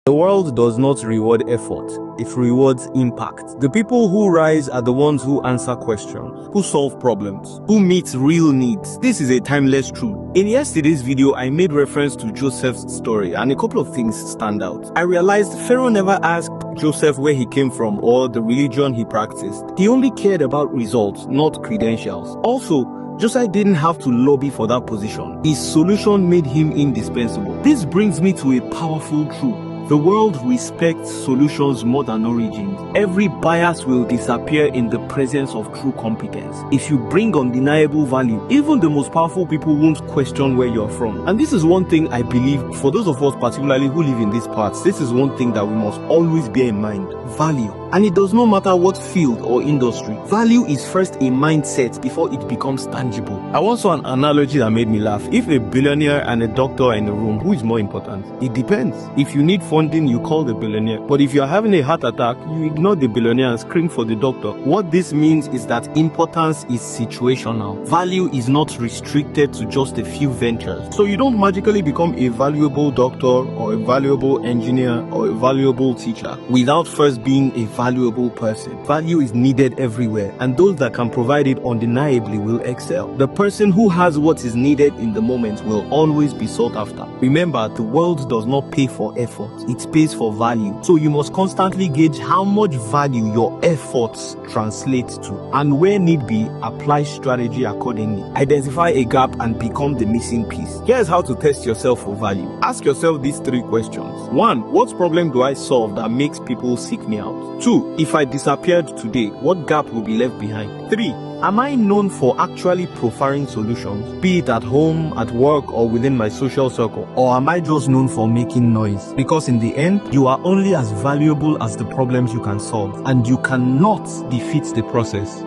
The world does not reward effort, it rewards impact. The people who rise are the ones who answer questions, who solve problems, who meet real needs. This is a timeless truth. In yesterday's video, I made reference to Joseph's story and a couple of things stand out. I realized Pharaoh never asked Joseph where he came from or the religion he practiced. He only cared about results, not credentials. Also, Joseph didn't have to lobby for that position. His solution made him indispensable. This brings me to a powerful truth. The world respects solutions more than origins. Every bias will disappear in the presence of true competence. If you bring undeniable value, even the most powerful people won't question where you're from. And this is one thing I believe, for those of us particularly who live in these parts, this is one thing that we must always bear in mind. Value. And it does not matter what field or industry. Value is first a mindset before it becomes tangible. I once saw an analogy that made me laugh. If a billionaire and a doctor are in a room, who is more important? It depends. If you need funding, you call the billionaire. But if you're having a heart attack, you ignore the billionaire and scream for the doctor. What this means is that importance is situational. Value is not restricted to just a few ventures. So you don't magically become a valuable doctor or a valuable engineer or a valuable teacher without first being a valuable person. Value is needed everywhere, and those that can provide it undeniably will excel. The person who has what is needed in the moment will always be sought after. Remember, the world does not pay for effort, it pays for value. So you must constantly gauge how much value your efforts translate to, and where need be, apply strategy accordingly. Identify a gap and become the missing piece. Here's how to test yourself for value. Ask yourself these three questions. 1. What problem do I solve that makes people seek me out? 2. If I disappeared today, what gap will be left behind? 3. Am I known for actually profiling solutions, be it at home, at work, or within my social circle? Or am I just known for making noise? Because in the end, you are only as valuable as the problems you can solve, and you cannot defeat the process.